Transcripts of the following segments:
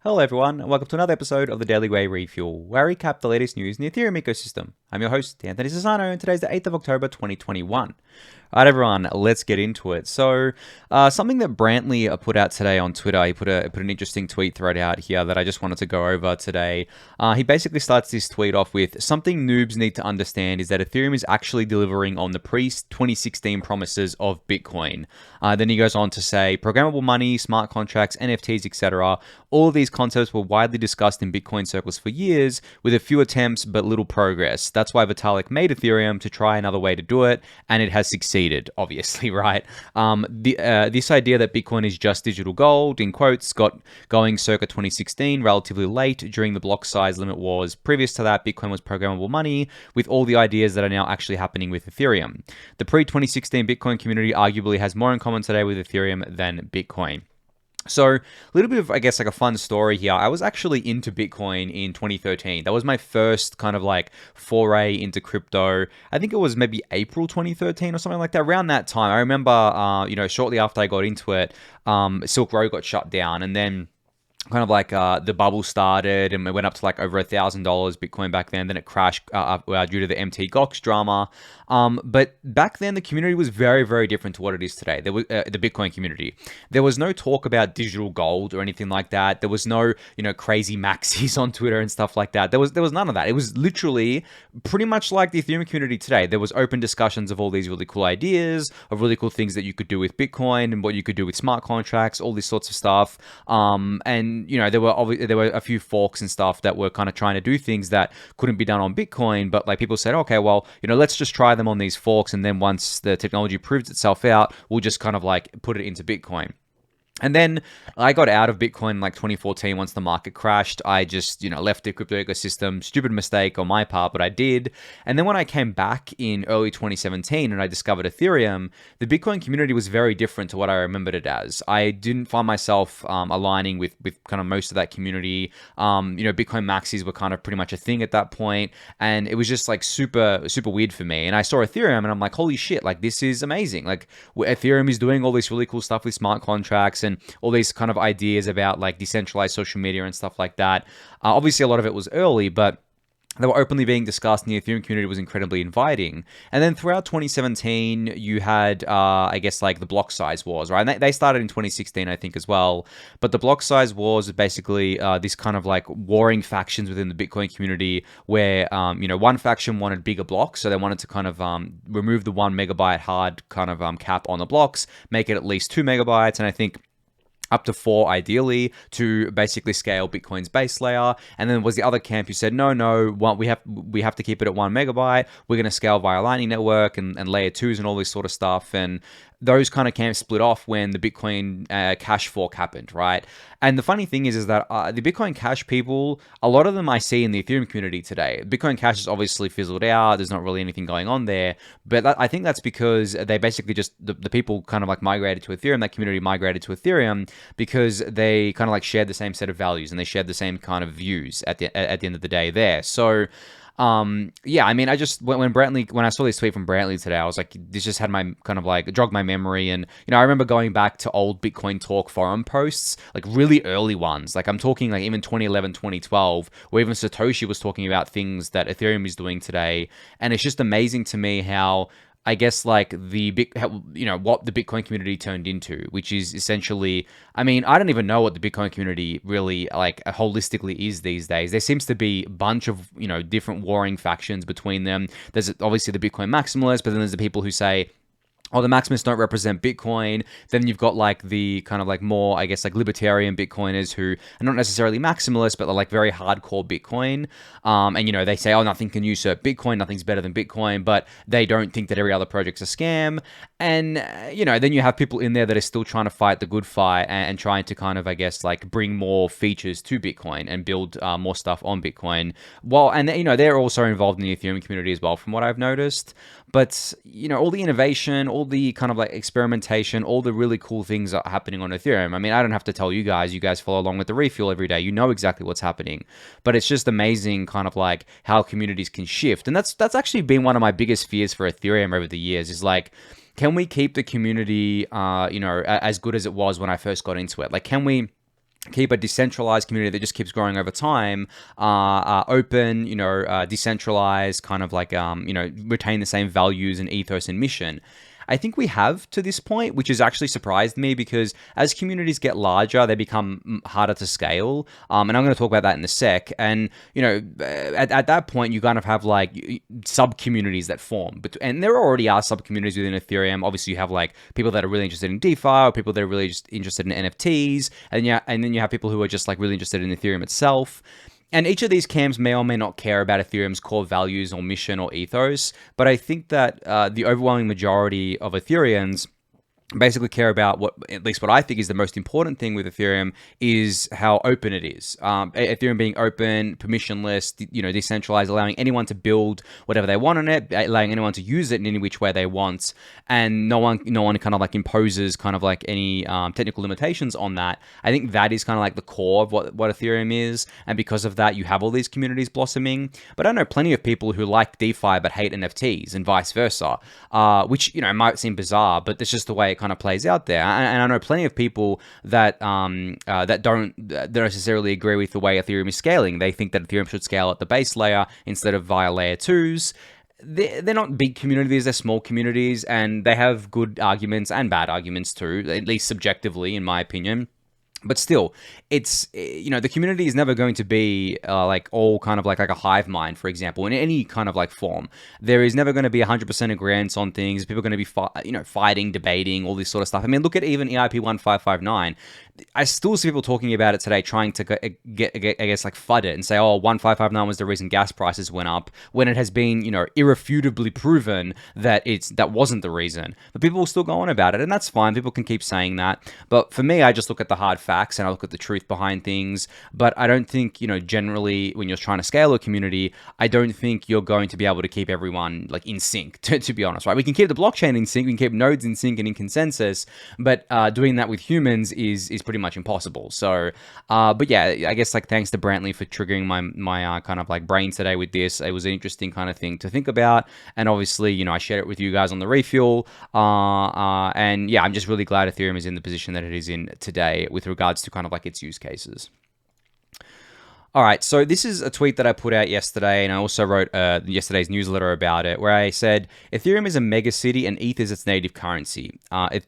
Hello everyone, and welcome to another episode of the Daily Gwei Refuel, where I recap the latest news in the Ethereum ecosystem. I'm your host, Anthony Sassano, and today's the 8th of October 2021. Alright everyone, let's get into it. So, something that Brantly put out today on Twitter, he put an interesting tweet thread out here that I just wanted to go over today. He basically starts this tweet off with, something noobs need to understand is that Ethereum is actually delivering on the pre-2016 promises of Bitcoin. Then he goes on to say, programmable money, smart contracts, NFTs, etc. All of these concepts were widely discussed in Bitcoin circles for years, with a few attempts but little progress. That's why Vitalik made Ethereum to try another way to do it, and it has succeeded, obviously, right? This idea that Bitcoin is just digital gold, in quotes, got going circa 2016, relatively late during the block size limit wars. Previous to that, Bitcoin was programmable money, with all the ideas that are now actually happening with Ethereum. The pre-2016 Bitcoin community arguably has more in common today with Ethereum than Bitcoin. So, a little bit of, I guess, like a fun story here. I was actually into Bitcoin in 2013. That was my first kind of like foray into crypto. I think it was maybe April 2013 or something like that. Around that time, I remember, shortly after I got into it, Silk Road got shut down, and then kind of like the bubble started and it went up to like over $1,000 Bitcoin back then it crashed due to the MT Gox drama. But back then the community was very, very different to what it is today. There was the Bitcoin community. There was no talk about digital gold or anything like that. There was no, crazy maxis on Twitter and stuff like that. There was none of that. It was literally pretty much like the Ethereum community today. There was open discussions of all these really cool ideas, of really cool things that you could do with Bitcoin and what you could do with smart contracts, all this sorts of stuff. And there were a few forks and stuff that were kind of trying to do things that couldn't be done on Bitcoin, but like people said, okay, well, let's just try them on these forks, and then once the technology proves itself out, we'll just kind of like put it into Bitcoin. And then I got out of Bitcoin in like 2014 once the market crashed. I just, left the crypto ecosystem. Stupid mistake on my part, but I did. And then when I came back in early 2017 and I discovered Ethereum, the Bitcoin community was very different to what I remembered it as. I didn't find myself aligning with kind of most of that community. Bitcoin maxis were kind of pretty much a thing at that point, and it was just like super, super weird for me. And I saw Ethereum and I'm like, holy shit, like this is amazing. Like Ethereum is doing all this really cool stuff with smart contracts and all these kind of ideas about like decentralized social media and stuff like that. Obviously, a lot of it was early, but they were openly being discussed, and the Ethereum community was incredibly inviting. And then throughout 2017, you had, I guess, like the block size wars, right? And they started in 2016, I think, as well. But the block size wars is basically this kind of like warring factions within the Bitcoin community where, one faction wanted bigger blocks. So they wanted to kind of remove the 1 megabyte hard kind of cap on the blocks, make it at least 2 megabytes. And I think up to 4 ideally, to basically scale Bitcoin's base layer. And then was the other camp who said, no, we have to keep it at 1 megabyte. We're going to scale via Lightning Network and layer 2s and all this sort of stuff. And those kind of camps split off when the Bitcoin Cash fork happened, right? And the funny thing is that the Bitcoin Cash people, a lot of them I see in the Ethereum community today. Bitcoin Cash is obviously fizzled out. There's not really anything going on there. But I think that's because they basically just, the people kind of like migrated to Ethereum, that community migrated to Ethereum because they kind of like shared the same set of values and they shared the same kind of views at the end of the day there. So, I mean, I just, when I saw this tweet from Brantly today, I was like, this just had my kind of like jogged my memory. And, I remember going back to old Bitcoin Talk forum posts, like really early ones. Like I'm talking like even 2011, 2012, where even Satoshi was talking about things that Ethereum is doing today. And it's just amazing to me how, I guess, like what the Bitcoin community turned into, which is essentially, I mean, I don't even know what the Bitcoin community really like holistically is these days. There seems to be a bunch of, different warring factions between them. There's obviously the Bitcoin maximalists, but then there's the people who say, oh, the maximalists don't represent Bitcoin. Then you've got like the kind of like more, I guess, like libertarian Bitcoiners who are not necessarily maximalists, but they're like very hardcore Bitcoin. And, they say, oh, nothing can usurp Bitcoin. Nothing's better than Bitcoin, but they don't think that every other project's a scam. And, then you have people in there that are still trying to fight the good fight and trying to kind of, I guess, like bring more features to Bitcoin and build more stuff on Bitcoin. Well, and, they're also involved in the Ethereum community as well, from what I've noticed. But, all the innovation, all the kind of like experimentation, all the really cool things are happening on Ethereum. I mean, I don't have to tell you guys follow along with the refuel every day. You know exactly what's happening. But it's just amazing kind of like how communities can shift. And that's actually been one of my biggest fears for Ethereum over the years is like, can we keep the community, as good as it was when I first got into it? Like, can we keep a decentralized community that just keeps growing over time, open, decentralized, kind of like, retain the same values and ethos and mission. I think we have to this point, which has actually surprised me because as communities get larger, they become harder to scale. And I'm going to talk about that in a sec. And, at that point, you kind of have like sub communities that form. And there already are sub communities within Ethereum. Obviously, you have like people that are really interested in DeFi or people that are really just interested in NFTs. And then you have people who are just like really interested in Ethereum itself. And each of these camps may or may not care about Ethereum's core values or mission or ethos, but I think that the overwhelming majority of Ethereans basically care about at least what I think is the most important thing with Ethereum is how open it is. Ethereum being open, permissionless, decentralized, allowing anyone to build whatever they want on it, allowing anyone to use it in any which way they want, and no one kind of like imposes kind of like any technical limitations on that. I think that is kind of like the core of what Ethereum is, and because of that, you have all these communities blossoming. But I know plenty of people who like DeFi but hate NFTs, and vice versa, which might seem bizarre, but that's just the way it kind of plays out there. And I know plenty of people that don't necessarily agree with the way Ethereum is scaling. They think that Ethereum should scale at the base layer instead of via layer 2s. They're not big communities, they're small communities, and they have good arguments and bad arguments too, at least subjectively, in my opinion. But still, it's, the community is never going to be like all kind of like a hive mind, for example, in any kind of like form. There is never going to be 100% agreement on things. People are going to be, fighting, debating, all this sort of stuff. I mean, look at even EIP 1559. I still see people talking about it today, trying to get I guess, like FUD it and say, oh, 1559 was the reason gas prices went up, when it has been, irrefutably proven that that wasn't the reason. But people will still go on about it, and that's fine. People can keep saying that. But for me, I just look at the hard facts and I look at the truth behind things. But I don't think, generally when you're trying to scale a community, I don't think you're going to be able to keep everyone like in sync, to be honest, right? We can keep the blockchain in sync, we can keep nodes in sync and in consensus, but doing that with humans is pretty much impossible. So, but yeah, I guess like thanks to Brantly for triggering my kind of like brain today with this. It was an interesting kind of thing to think about, and obviously, I shared it with you guys on the refuel, and yeah, I'm just really glad Ethereum is in the position that it is in today with regards to kind of like its use cases. All right, so this is a tweet that I put out yesterday, and I also wrote yesterday's newsletter about it, where I said, Ethereum is a mega city and ETH is its native currency.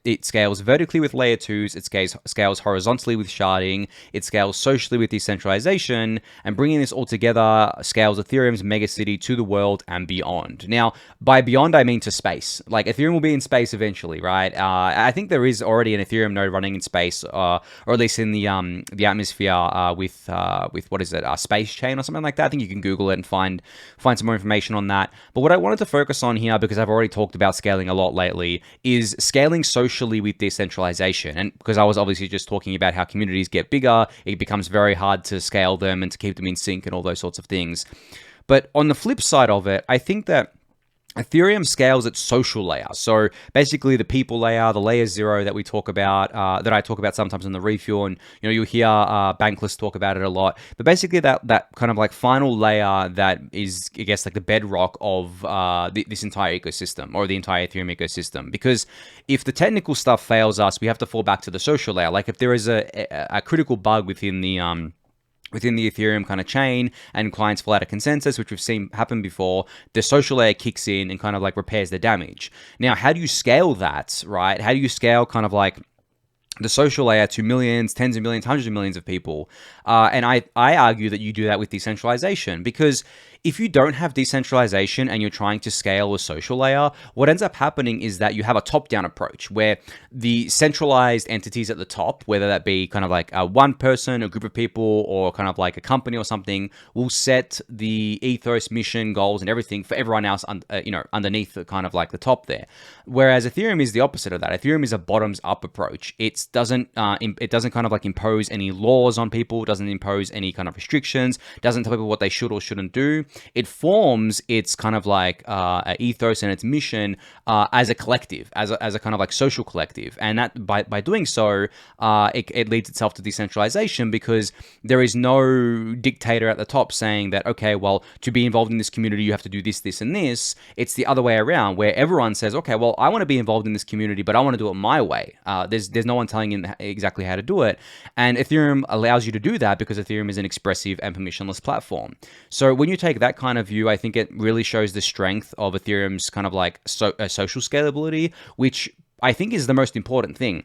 It scales vertically with layer 2s, it scales horizontally with sharding, it scales socially with decentralization, and bringing this all together scales Ethereum's mega city to the world and beyond. Now, by beyond, I mean to space. Like, Ethereum will be in space eventually, right? I think there is already an Ethereum node running in space, or at least in the atmosphere with what is it? Space Chain or something like that. I think you can Google it and find some more information on that. But what I wanted to focus on here, because I've already talked about scaling a lot lately, is scaling socially with decentralization. And because I was obviously just talking about how communities get bigger, it becomes very hard to scale them and to keep them in sync and all those sorts of things. But on the flip side of it, I think that Ethereum scales its social layer. So basically the people layer, the layer 0 that we talk about, that I talk about sometimes in the refuel, and you'll hear Bankless talk about it a lot. But basically that kind of like final layer that is, I guess, like the bedrock of this entire ecosystem, or the entire Ethereum ecosystem. Because if the technical stuff fails us, we have to fall back to the social layer. Like if there is a critical bug within the Ethereum kind of chain and clients fall out of consensus, which we've seen happen before, the social layer kicks in and kind of like repairs the damage. Now, how do you scale that, right? How do you scale kind of like the social layer to millions, tens of millions, hundreds of millions of people? And I argue that you do that with decentralization, because if you don't have decentralization and you're trying to scale a social layer, what ends up happening is that you have a top-down approach where the centralized entities at the top, whether that be kind of like one person, a group of people, or kind of like a company or something, will set the ethos, mission, goals, and everything for everyone else, underneath the kind of like the top there. Whereas Ethereum is the opposite of that. Ethereum is a bottoms-up approach. It doesn't kind of like impose any laws on people, doesn't impose any kind of restrictions, doesn't tell people what they should or shouldn't do. it forms its kind of like ethos and its mission as a collective, as a kind of like social collective. And that by doing so, it leads itself to decentralization, because there is no dictator at the top saying that, okay, well, to be involved in this community, you have to do this, this, and this. It's the other way around, where everyone says, okay, well, I want to be involved in this community, but I want to do it my way. There's no one telling you exactly how to do it. And Ethereum allows you to do that because Ethereum is an expressive and permissionless platform. So when you take that kind of view, I think it really shows the strength of Ethereum's kind of like social scalability, which I think is the most important thing.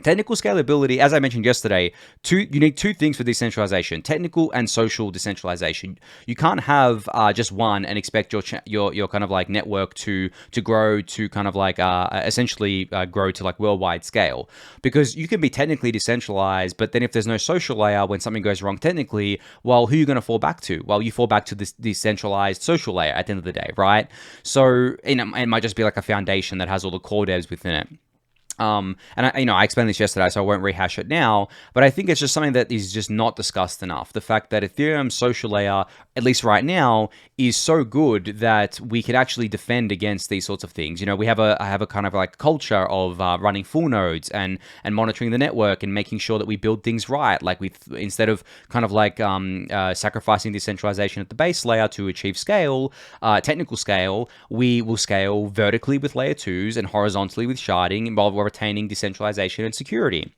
Technical scalability, as I mentioned yesterday, you need two things for decentralization: technical and social decentralization. You can't have just one and expect your kind of like network to grow to kind of like essentially grow to like worldwide scale, because you can be technically decentralized, but then if there's no social layer, when something goes wrong technically, well, who are you going to fall back to? Well, you fall back to this decentralized social layer at the end of the day, right? So it might just be like a foundation that has all the core devs within it. And I explained this yesterday, so I won't rehash it now, but I think it's just something that is just not discussed enough. The fact that Ethereum's social layer, at least right now, is so good that we can actually defend against these sorts of things. We have a kind of like culture of running full nodes and monitoring the network and making sure that we build things right. Like instead of kind of like sacrificing decentralization at the base layer to achieve scale, technical scale, we will scale vertically with layer 2s and horizontally with sharding, while retaining decentralization and security.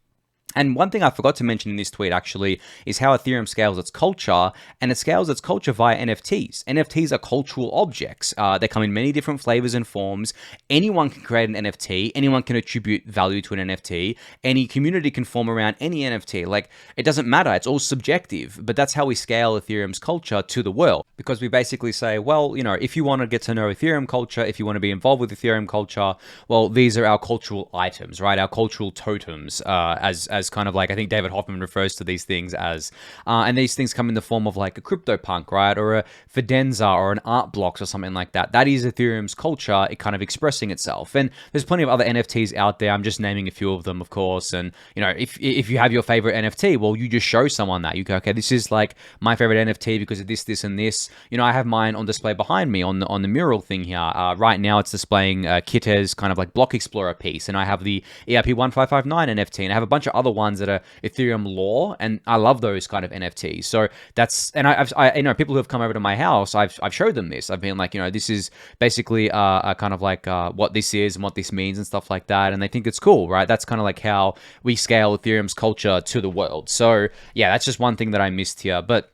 And one thing I forgot to mention in this tweet actually is how Ethereum scales its culture, and it scales its culture via NFTs. NFTs are cultural objects. They come in many different flavors and forms. Anyone can create an NFT. Anyone can attribute value to an NFT. Any community can form around any NFT. Like, it doesn't matter. It's all subjective. But that's how we scale Ethereum's culture to the world. Because we basically say, well, if you want to get to know Ethereum culture, if you want to be involved with Ethereum culture, well, these are our cultural items, right? Our cultural totems, as kind of like, I think David Hoffman refers to these things as, and these things come in the form of like a CryptoPunk, right? Or a Fidenza or an Art Blocks or something like that. That is Ethereum's culture, it kind of expressing itself. And there's plenty of other NFTs out there. I'm just naming a few of them, of course. And, if you have your favorite NFT, well, you just show someone that. You go, okay, this is like my favorite NFT because of this, this, and this. I have mine on display behind me on the mural thing here. Right now it's displaying Kitte's kind of like Block Explorer piece. And I have the EIP1559 NFT, and I have a bunch of other ones that are Ethereum lore, and I love those kind of NFTs. So that's, and I people who have come over to my house, I've showed them this. I've been like, this is basically a kind of like what this is and what this means and stuff like that, and they think it's cool, right? That's kind of like how we scale Ethereum's culture to the world. So yeah, that's just one thing that I missed here, but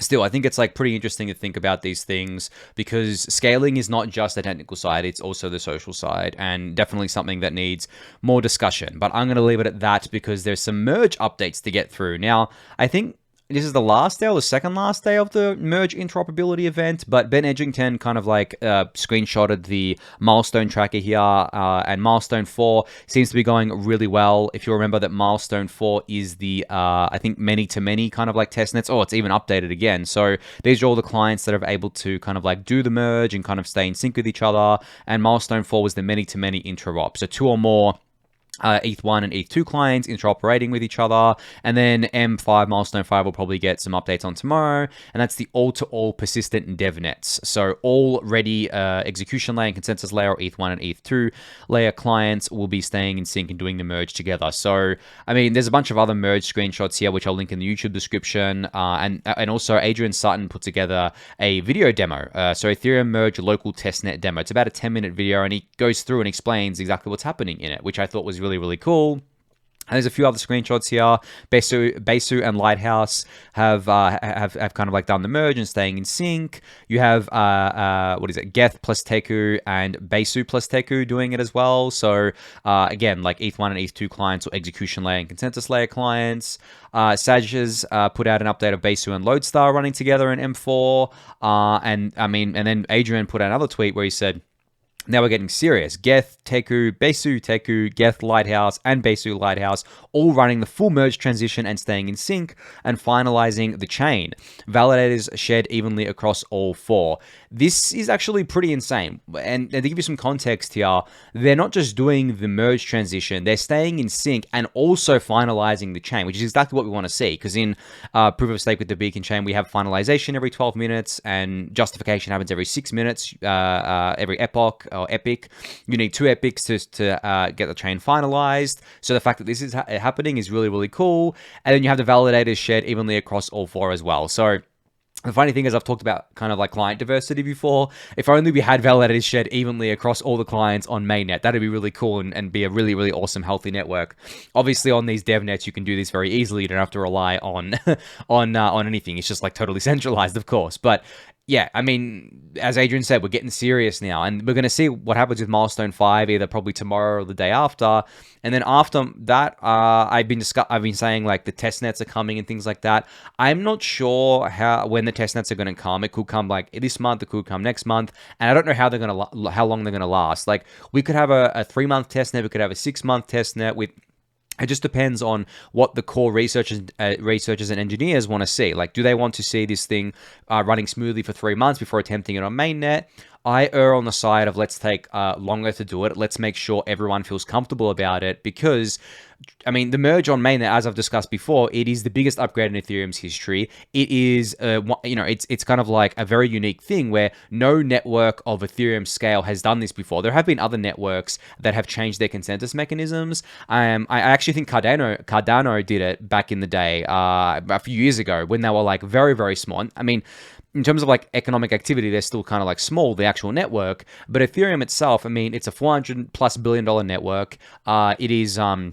still, I think it's like pretty interesting to think about these things, because scaling is not just the technical side, it's also the social side, and definitely something that needs more discussion. But I'm going to leave it at that because there's some merge updates to get through. Now, I think this is the last day or the second last day of the merge interoperability event, but Ben Edgington kind of like screenshotted the milestone tracker here, and milestone 4 seems to be going really well. If you remember that milestone 4 is the, I think, many-to-many kind of like testnets. Oh, it's even updated again. So these are all the clients that are able to kind of like do the merge and kind of stay in sync with each other. And milestone 4 was the many-to-many interop. So 2 or more ETH1 and ETH2 clients interoperating with each other, and then M5 milestone 5 will probably get some updates on tomorrow, and that's the all-to-all persistent devnets. So all ready execution layer and consensus layer, or ETH1 and ETH2 layer clients will be staying in sync and doing the merge together. So I mean, there's a bunch of other merge screenshots here which I'll link in the YouTube description, and also Adrian Sutton put together a video demo, so Ethereum merge local testnet demo. It's about a 10-minute video, and he goes through and explains exactly what's happening in it, which I thought was really cool. And there's a few other screenshots here. Besu and Lighthouse have kind of like done the merge and staying in sync. You have Geth+Teku and Besu+Teku doing it as well. So again, like ETH1 and ETH2 clients, or execution layer and consensus layer clients. SajZ put out an update of Besu and Lodestar running together in M4. And then Adrian put out another tweet where he said, Now we're getting serious. Geth+Teku, Besu+Teku, Geth Lighthouse, and Besu Lighthouse all running the full merge transition and staying in sync and finalizing the chain. Validators shared evenly across all four. This is actually pretty insane. And to give you some context here, they're not just doing the merge transition, they're staying in sync and also finalizing the chain, which is exactly what we want to see. Because in proof of stake with the beacon chain, we have finalization every 12 minutes and justification happens every 6 minutes, every epoch or epic. You need 2 epics to get the chain finalized. So the fact that this is happening is really, really cool. And then you have the validators shared evenly across all 4 as well. So the funny thing is, I've talked about kind of like client diversity before. If only we had validators shared evenly across all the clients on mainnet, that'd be really cool and be a really, really awesome, healthy network. Obviously, on these dev nets, you can do this very easily. You don't have to rely on on anything. It's just like totally centralized, of course. But yeah, I mean, as Adrian said, we're getting serious now, and we're going to see what happens with milestone 5, either probably tomorrow or the day after. And then after that, I've been saying like the test nets are coming and things like that. I'm not sure when the test nets are going to come. It could come like this month, it could come next month, and I don't know how long they're going to last. Like we could have a 3-month test net, we could have a 6-month test net with. It just depends on what the core researchers and engineers want to see. Like, do they want to see this thing running smoothly for 3 months before attempting it on mainnet? I err on the side of let's take longer to do it. Let's make sure everyone feels comfortable about it because, I mean, the merge on mainnet, as I've discussed before, it is the biggest upgrade in Ethereum's history. It is, it's kind of like a very unique thing where no network of Ethereum scale has done this before. There have been other networks that have changed their consensus mechanisms. I actually think Cardano did it back in the day, a few years ago, when they were like very, very small. I mean, in terms of like economic activity, they're still kind of like small, the actual network. But Ethereum itself, I mean, it's a $400+ billion network. It is and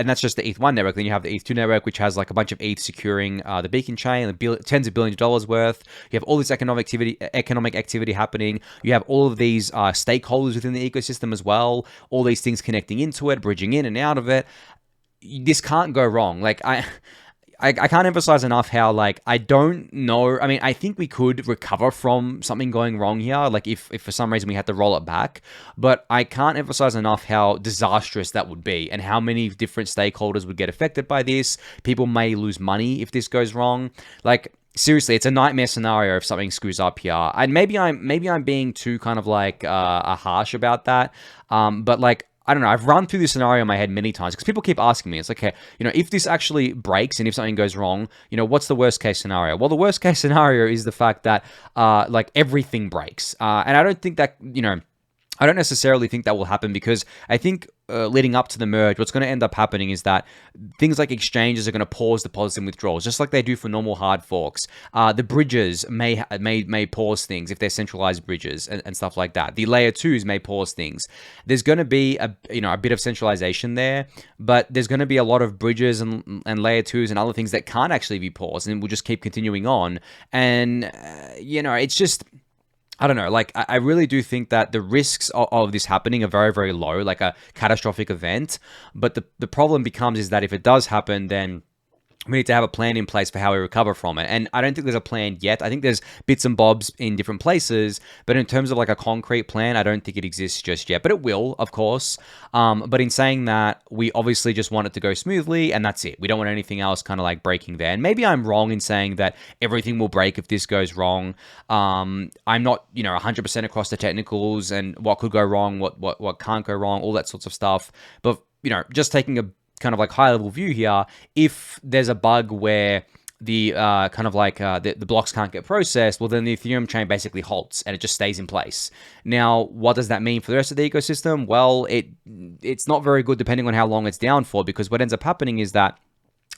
that's just the ETH1 network. Then you have the ETH2 network, which has like a bunch of ETH securing the beacon chain, tens of billions of dollars worth. You have all this economic activity happening. You have all of these stakeholders within the ecosystem as well. All these things connecting into it, bridging in and out of it. This can't go wrong. Like I can't emphasize enough how, like, I don't know. I mean, I think we could recover from something going wrong here, like if for some reason we had to roll it back. But I can't emphasize enough how disastrous that would be and how many different stakeholders would get affected by this. People may lose money if this goes wrong. Like, seriously, it's a nightmare scenario if something screws up here. And maybe I'm being too kind of like harsh about that. But like, I don't know, I've run through this scenario in my head many times because people keep asking me, it's like, okay, if this actually breaks and if something goes wrong, what's the worst case scenario? Well, the worst case scenario is the fact that, like, everything breaks. And I don't think that, I don't necessarily think that will happen because I think leading up to the merge, what's going to end up happening is that things like exchanges are going to pause deposits and withdrawals, just like they do for normal hard forks. The bridges may pause things if they're centralized bridges and stuff like that. The layer 2s may pause things. There's going to be a bit of centralization there, but there's going to be a lot of bridges and layer 2s and other things that can't actually be paused and will just keep continuing on. And it's just, I don't know, like, I really do think that the risks of this happening are very, very low, like a catastrophic event. But the problem becomes is that if it does happen, then we need to have a plan in place for how we recover from it. And I don't think there's a plan yet. I think there's bits and bobs in different places, but in terms of like a concrete plan, I don't think it exists just yet. But it will, of course. But in saying that, we obviously just want it to go smoothly, and that's it. We don't want anything else kind of like breaking there. And maybe I'm wrong in saying that everything will break if this goes wrong. I'm not, 100% across the technicals and what could go wrong, what can't go wrong, all that sorts of stuff. But, just taking a kind of like high level view here, if there's a bug where the the blocks can't get processed, well, then the Ethereum chain basically halts and it just stays in place. Now, what does that mean for the rest of the ecosystem? Well, it's not very good depending on how long it's down for, because what ends up happening is that,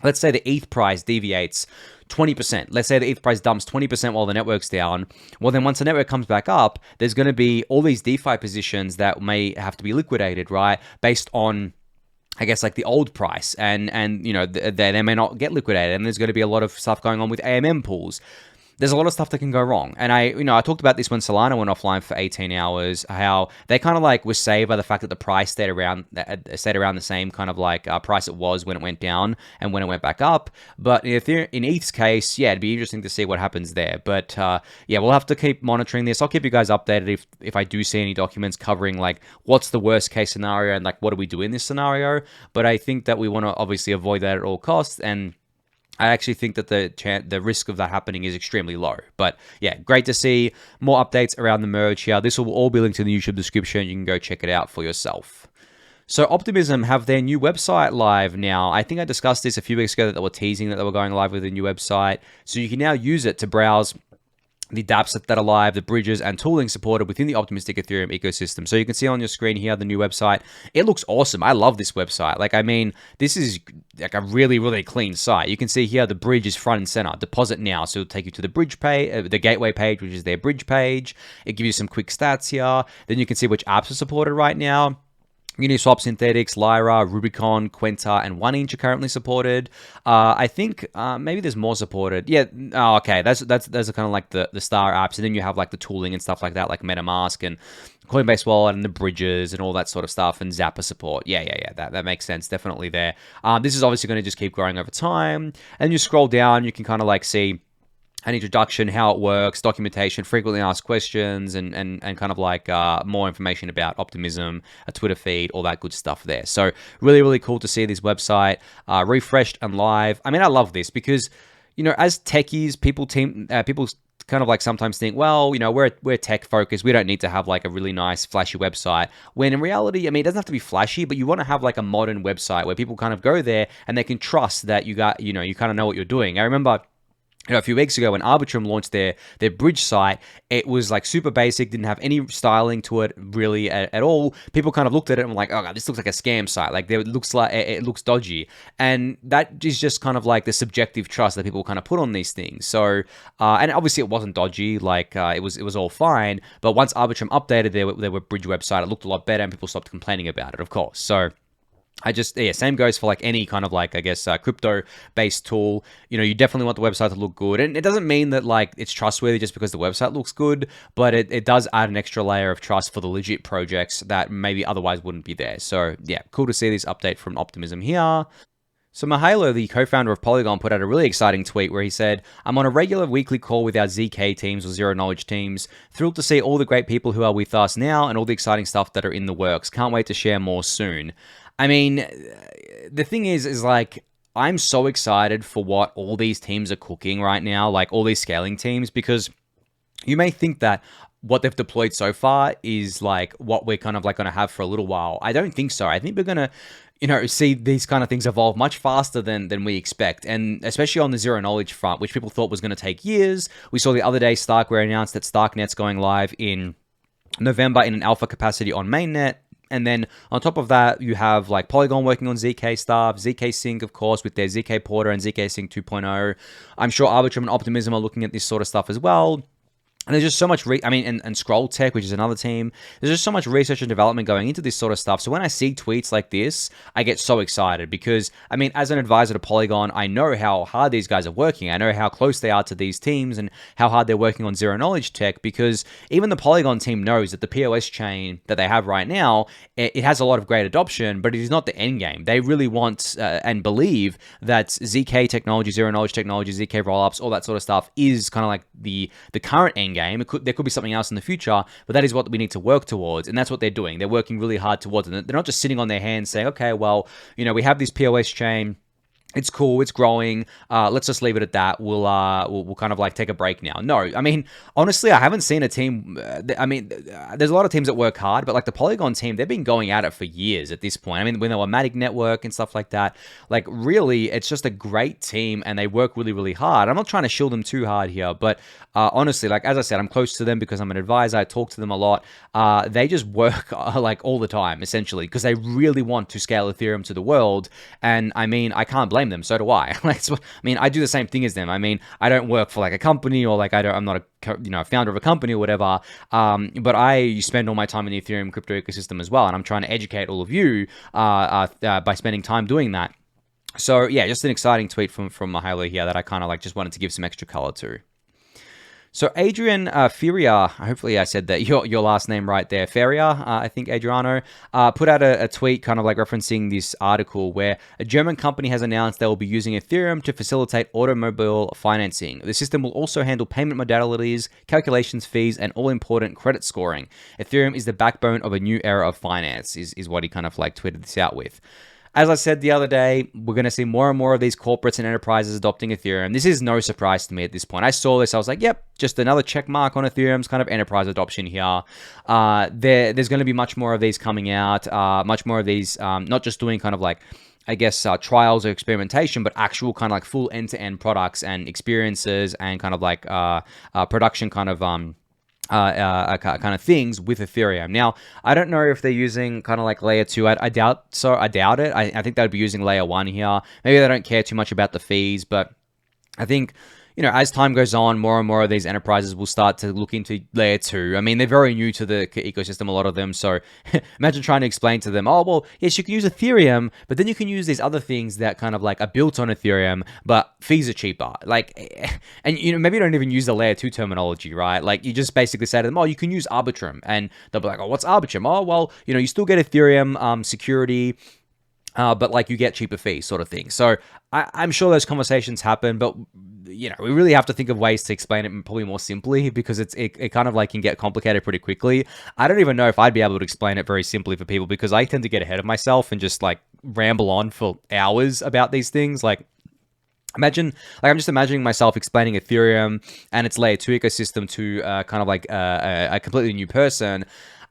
let's say the ETH price deviates 20%. Let's say the ETH price dumps 20% while the network's down. Well, then once the network comes back up, there's going to be all these DeFi positions that may have to be liquidated, right? Based on, I guess, like the old price, and they may not get liquidated, and there's going to be a lot of stuff going on with AMM pools. there's a lot of stuff that can go wrong. And I talked about this when Solana went offline for 18 hours, how they kind of like were saved by the fact that the price stayed around the same kind of like price it was when it went down and when it went back up. But in ETH's case, yeah, it'd be interesting to see what happens there. But yeah, we'll have to keep monitoring this. I'll keep you guys updated if I do see any documents covering like what's the worst case scenario and like what do we do in this scenario. But I think that we want to obviously avoid that at all costs, and I actually think that the risk of that happening is extremely low. But yeah, great to see more updates around the merge here. This will all be linked in the YouTube description. You can go check it out for yourself. So Optimism have their new website live now. I think I discussed this a few weeks ago that they were teasing that they were going live with a new website. So you can now use it to browse the dApps that are live, the bridges and tooling supported within the optimistic Ethereum ecosystem. So you can see on your screen here the new website. It looks awesome. I love this website. Like, I mean, this is like a really, really clean site. You can see here the bridge is front and center. Deposit now. So it'll take you to the bridge page, the gateway page, which is their bridge page. It gives you some quick stats here. Then you can see which apps are supported right now. Uniswap Synthetics, Lyra, Rubicon, Quenta, and 1inch are currently supported. I think maybe there's more supported. Yeah, oh, okay, those are kind of like the star apps, and then you have like the tooling and stuff like that, like MetaMask and Coinbase Wallet and the bridges and all that sort of stuff, and Zapper support. Yeah, that makes sense, definitely there. This is obviously going to just keep growing over time, and you scroll down, you can kind of like see an introduction, how it works, documentation, frequently asked questions, and kind of like more information about Optimism, a Twitter feed, all that good stuff there. So really, really cool to see this website refreshed and live. I mean, I love this because, you know, as techies, people kind of like sometimes think, well, you know, we're tech focused. We don't need to have like a really nice flashy website. When in reality, I mean, it doesn't have to be flashy, but you want to have like a modern website where people kind of go there and they can trust that you kind of know what you're doing. I remember, a few weeks ago when Arbitrum launched their bridge site, it was like super basic, didn't have any styling to it really at all. People kind of looked at it and were like, oh God, this looks like a scam site. Like it looks dodgy. And that is just kind of like the subjective trust that people kind of put on these things. So, and obviously it wasn't dodgy, like it was all fine. But once Arbitrum updated their bridge website, it looked a lot better and people stopped complaining about it, of course. So same goes for like any kind of like, I guess, crypto-based tool. You know, you definitely want the website to look good. And it doesn't mean that like it's trustworthy just because the website looks good, but it does add an extra layer of trust for the legit projects that maybe otherwise wouldn't be there. So yeah, cool to see this update from Optimism here. So Mihailo, the co-founder of Polygon, put out a really exciting tweet where he said, I'm on a regular weekly call with our ZK teams or Zero Knowledge teams. Thrilled to see all the great people who are with us now and all the exciting stuff that are in the works. Can't wait to share more soon. I mean, the thing is like, I'm so excited for what all these teams are cooking right now, like all these scaling teams, because you may think that what they've deployed so far is like what we're kind of like going to have for a little while. I don't think so. I think we're going to, you know, see these kind of things evolve much faster than we expect. And especially on the zero knowledge front, which people thought was going to take years. We saw the other day Starkware announced that Starknet's going live in November in an alpha capacity on mainnet. And then on top of that, you have like Polygon working on ZK stuff, ZK Sync, of course, with their ZK Porter and ZK Sync 2.0. I'm sure Arbitrum and Optimism are looking at this sort of stuff as well. And there's just so much, and Scroll Tech, which is another team, there's just so much research and development going into this sort of stuff. So when I see tweets like this, I get so excited because, I mean, as an advisor to Polygon, I know how hard these guys are working. I know how close they are to these teams and how hard they're working on zero knowledge tech, because even the Polygon team knows that the POS chain that they have right now, it has a lot of great adoption, but it is not the end game. They really want and believe that ZK technology, zero knowledge technology, ZK rollups, all that sort of stuff is kind of like the current end game. There could be something else in the future, but that is what we need to work towards, and that's what they're doing. They're working really hard towards it. They're not just sitting on their hands saying, okay, well, you know, we have this POS chain, it's cool, it's growing, let's just leave it at that. We'll kind of like take a break now. No, I mean, honestly, I haven't seen a team, there's a lot of teams that work hard, but like the Polygon team, they've been going at it for years at this point. I mean, when they were Matic Network and stuff like that, like really, it's just a great team and they work really, really hard. I'm not trying to shield them too hard here, but honestly, like, as I said, I'm close to them because I'm an advisor, I talk to them a lot. They just work like all the time, essentially, because they really want to scale Ethereum to the world. And I mean, I can't blame them. So do I. I do the same thing as them. I mean, I don't work for like a company or like I'm not a founder of a company or whatever. But I spend all my time in the Ethereum crypto ecosystem as well, and I'm trying to educate all of you by spending time doing that. So yeah, just an exciting tweet from Mihailo here that I kind of like just wanted to give some extra color to. So Adrian Feria, hopefully I said that your last name right there, Feria, I think Adriano, put out a tweet kind of like referencing this article where a German company has announced they will be using Ethereum to facilitate automobile financing. The system will also handle payment modalities, calculations, fees, and all important credit scoring. Ethereum is the backbone of a new era of finance, is what he kind of like tweeted this out with. As I said the other day, we're going to see more and more of these corporates and enterprises adopting Ethereum. This is no surprise to me at this point. I saw this, I was like, yep, just another check mark on Ethereum's kind of enterprise adoption here. There's going to be much more of these coming out, much more of these, not just doing kind of like, I guess, trials or experimentation, but actual kind of like full end-to-end products and experiences and kind of like production kind of kind of things with Ethereum. Now, I don't know if they're using kind of like layer 2. I doubt so. I doubt it. I think they'd be using layer 1 here. Maybe they don't care too much about the fees, but I think, you know, as time goes on, more and more of these enterprises will start to look into layer 2. I mean, they're very new to the ecosystem, a lot of them. So imagine trying to explain to them, oh, well, yes, you can use Ethereum, but then you can use these other things that kind of like are built on Ethereum, but fees are cheaper. Like, and, you know, maybe you don't even use the layer 2 terminology, right? Like, you just basically say to them, oh, you can use Arbitrum. And they'll be like, oh, what's Arbitrum? Oh, well, you know, you still get Ethereum security, but like you get cheaper fees sort of thing. So I'm sure those conversations happen, but you know, we really have to think of ways to explain it probably more simply, because it kind of like can get complicated pretty quickly. I don't even know if I'd be able to explain it very simply for people, because I tend to get ahead of myself and just like ramble on for hours about these things. Like, imagine, like, I'm just imagining myself explaining Ethereum and its layer 2 ecosystem to kind of like a completely new person.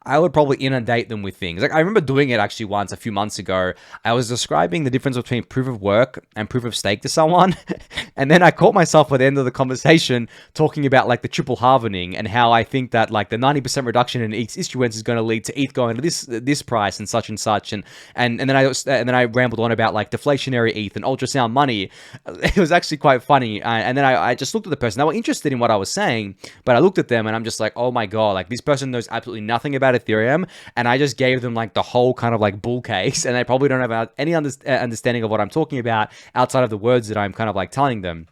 I would probably inundate them with things. Like, I remember doing it actually once a few months ago. I was describing the difference between proof of work and proof of stake to someone. And then I caught myself at the end of the conversation talking about like the triple halvening and how I think that like the 90% reduction in ETH issuance is going to lead to ETH going to this price and such and such. And then I rambled on about like deflationary ETH and ultrasound money. It was actually quite funny. And then I just looked at the person. They were interested in what I was saying, but I looked at them and I'm just like, oh my God, like this person knows absolutely nothing about Ethereum, and I just gave them like the whole kind of like bull case, and they probably don't have any understanding of what I'm talking about outside of the words that I'm kind of like telling them.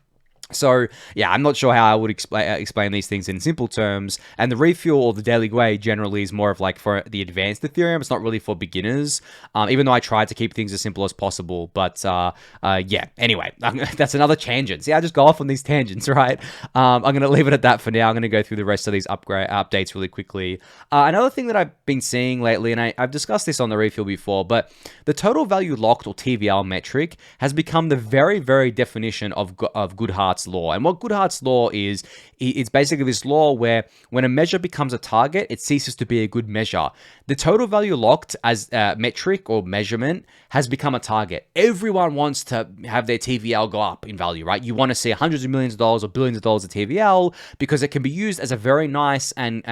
So, yeah, I'm not sure how I would explain these things in simple terms. And the refuel or the Daily Gwei generally is more of like for the advanced Ethereum. It's not really for beginners, even though I tried to keep things as simple as possible. But yeah, anyway, that's another tangent. See, I just go off on these tangents, right? I'm going to leave it at that for now. I'm going to go through the rest of these updates really quickly. Another thing that I've been seeing lately, and I've discussed this on the refuel before, but the total value locked or TVL metric has become the very, very definition of Goodhart's law. And what Goodhart's law is, it's basically this law where when a measure becomes a target, it ceases to be a good measure. The total value locked as a metric or measurement has become a target. Everyone wants to have their TVL go up in value, right? You want to see hundreds of millions of dollars or billions of dollars of TVL because it can be used as a very nice and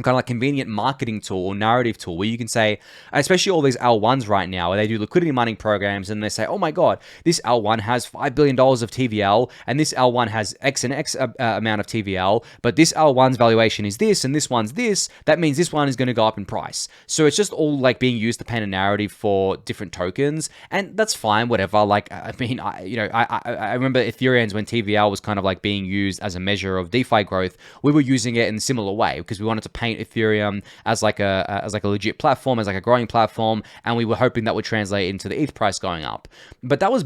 kind of like convenient marketing tool or narrative tool where you can say, especially all these L1s right now, where they do liquidity mining programs and they say, oh my God, this L1 has $5 billion of TVL and this L1 has X and X amount of TVL, but this L1's valuation is this and this one's this. That means this one is going to go up in price. So it's just all like being used to paint a narrative for different tokens, and that's fine, whatever. Like, I mean, I remember Ethereum's when TVL was kind of like being used as a measure of DeFi growth, we were using it in a similar way because we wanted to paint Ethereum as like a legit platform, as like a growing platform, and we were hoping that would translate into the ETH price going up. But that was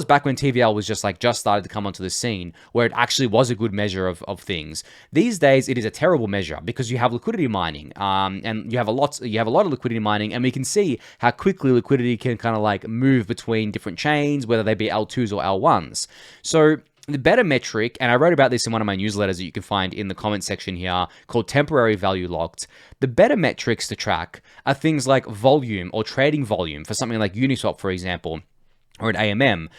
back when TVL was just started to come onto the scene, where it actually was a good measure of things. These days, it is a terrible measure because you have liquidity mining, and you have a lot of liquidity mining, and we can see how quickly liquidity can kind of like move between different chains, whether they be L2s or L1s. So the better metric, and I wrote about this in one of my newsletters that you can find in the comment section here, called temporary value locked. The better metrics to track are things like volume or trading volume for something like Uniswap, for example, or an AMM,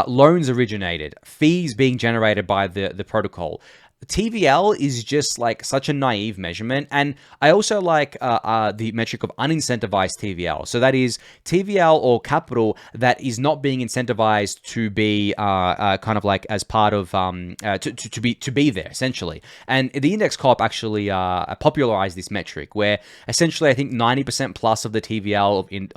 loans originated, fees being generated by the protocol. TVL is just like such a naive measurement. And I also like the metric of unincentivized TVL. So that is TVL or capital that is not being incentivized to be kind of like as part of to be there essentially. And the Index Corp actually popularized this metric where essentially I think 90% plus of the TVL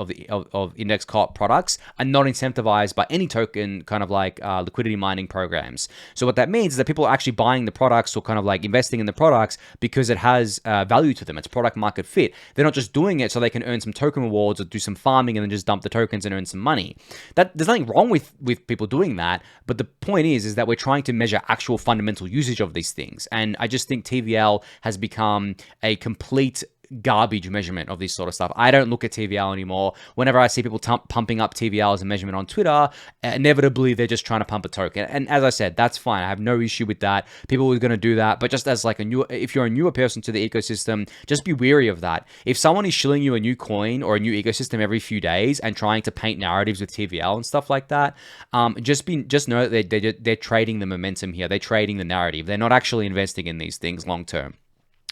of Index Corp products are not incentivized by any token kind of like liquidity mining programs. So what that means is that people are actually buying the product products or kind of like investing in the products because it has value to them. It's product market fit. They're not just doing it so they can earn some token rewards or do some farming and then just dump the tokens and earn some money. There's nothing wrong with people doing that, but the point is that we're trying to measure actual fundamental usage of these things. And I just think TVL has become a complete garbage measurement of this sort of stuff. I don't look at TVL anymore. Whenever I see people pumping up TVL as a measurement on Twitter, inevitably they're just trying to pump a token. And as I said, that's fine. I have no issue with that. People are going to do that. But just as like if you're a newer person to the ecosystem, just be wary of that. If someone is shilling you a new coin or a new ecosystem every few days and trying to paint narratives with TVL and stuff like that, just know that they're trading the momentum here. They're trading the narrative. They're not actually investing in these things long term.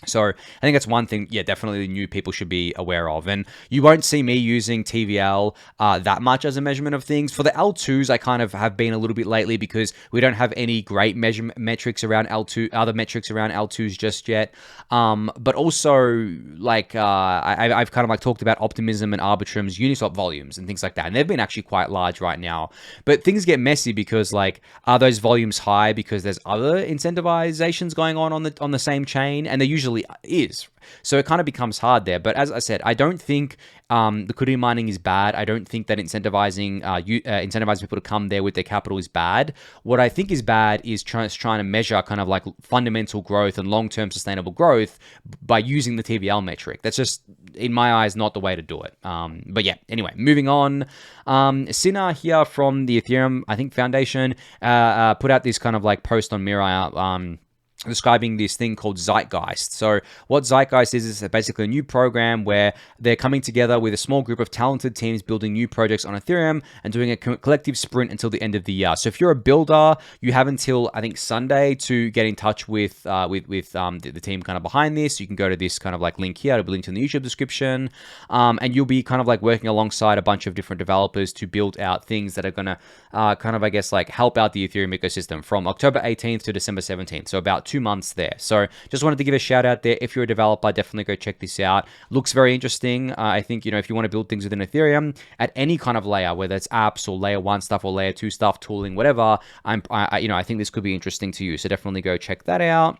So I think that's one thing, yeah, definitely new people should be aware of. And you won't see me using TVL that much as a measurement of things. For the L2s, I kind of have been a little bit lately because we don't have any great metrics around other metrics around L2s just yet. But also, like, I've kind of like talked about Optimism and Arbitrum's Uniswap volumes and things like that. And they've been actually quite large right now. But things get messy because, like, are those volumes high because there's other incentivizations going on the same chain? And they usually is. So it kind of becomes hard there. But as I said, I don't think the liquidity mining is bad. I don't think that incentivizing people to come there with their capital is bad. What I think is bad is trying to measure kind of like fundamental growth and long-term sustainable growth by using the TVL metric. That's just, in my eyes, not the way to do it. But yeah, anyway, moving on. Sina here from the Ethereum, I think, Foundation put out this kind of like post on Mirai, describing this thing called Zeitgeist. So what Zeitgeist is basically a new program where they're coming together with a small group of talented teams building new projects on Ethereum and doing a collective sprint until the end of the year. So if you're a builder, you have until, I think, Sunday to get in touch with the team kind of behind this. You can go to this kind of like link here. It'll be linked in the YouTube description. And you'll be kind of like working alongside a bunch of different developers to build out things that are going to kind of, I guess, like help out the Ethereum ecosystem from October 18th to December 17th. So about 2 months there. So just wanted to give a shout out there. If you're a developer, definitely go check this out. Looks very interesting. I think, if you want to build things within Ethereum at any kind of layer, whether it's apps or layer 1 stuff or layer 2 stuff, tooling, whatever, I think this could be interesting to you. So definitely go check that out.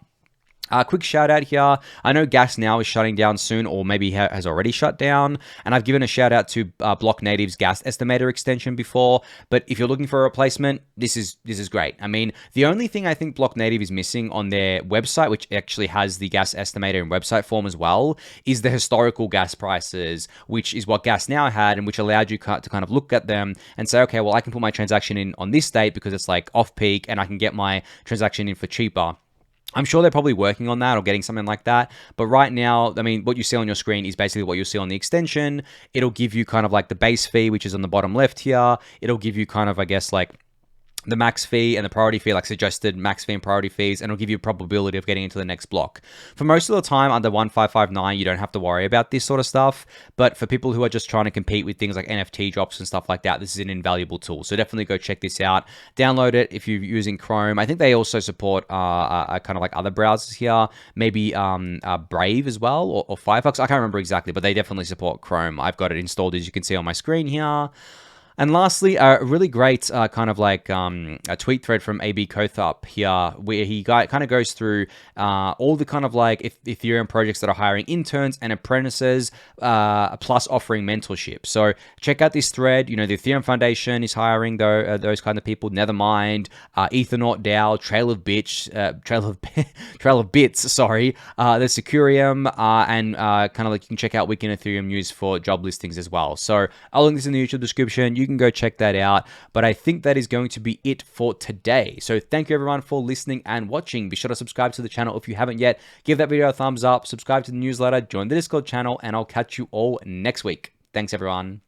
Quick shout out here. I know GasNow is shutting down soon, or maybe has already shut down. And I've given a shout out to Blocknative's gas estimator extension before. But if you're looking for a replacement, this is great. I mean, the only thing I think Blocknative is missing on their website, which actually has the gas estimator in website form as well, is the historical gas prices, which is what GasNow had, and which allowed you to kind of look at them and say, okay, well, I can put my transaction in on this date because it's like off peak, and I can get my transaction in for cheaper. I'm sure they're probably working on that or getting something like that. But right now, I mean, what you see on your screen is basically what you'll see on the extension. It'll give you kind of like the base fee, which is on the bottom left here. It'll give you kind of, I guess, like the max fee and the priority fee, like suggested max fee and priority fees, and it'll give you a probability of getting into the next block. For most of the time, under 1559, you don't have to worry about this sort of stuff. But for people who are just trying to compete with things like NFT drops and stuff like that, this is an invaluable tool. So definitely go check this out. Download it if you're using Chrome. I think they also support kind of like other browsers here, maybe Brave as well, or Firefox. I can't remember exactly, but they definitely support Chrome. I've got it installed, as you can see on my screen here. And lastly, a really great kind of like a tweet thread from abcoathup here, where he kind of goes through all the kind of like Ethereum projects that are hiring interns and apprentices, plus offering mentorship. So check out this thread. The Ethereum Foundation is hiring those kind of people. Nethermind, Ethernaut DAO, Trail of Bits. Sorry, the Securium, and kind of like you can check out Weekend Ethereum news for job listings as well. So I'll link this in the YouTube description. You can go check that out. But I think that is going to be it for today. So thank you everyone for listening and watching. Be sure to subscribe to the channel if you haven't yet. Give that video a thumbs up, subscribe to the newsletter, join the Discord channel, and I'll catch you all next week. Thanks everyone.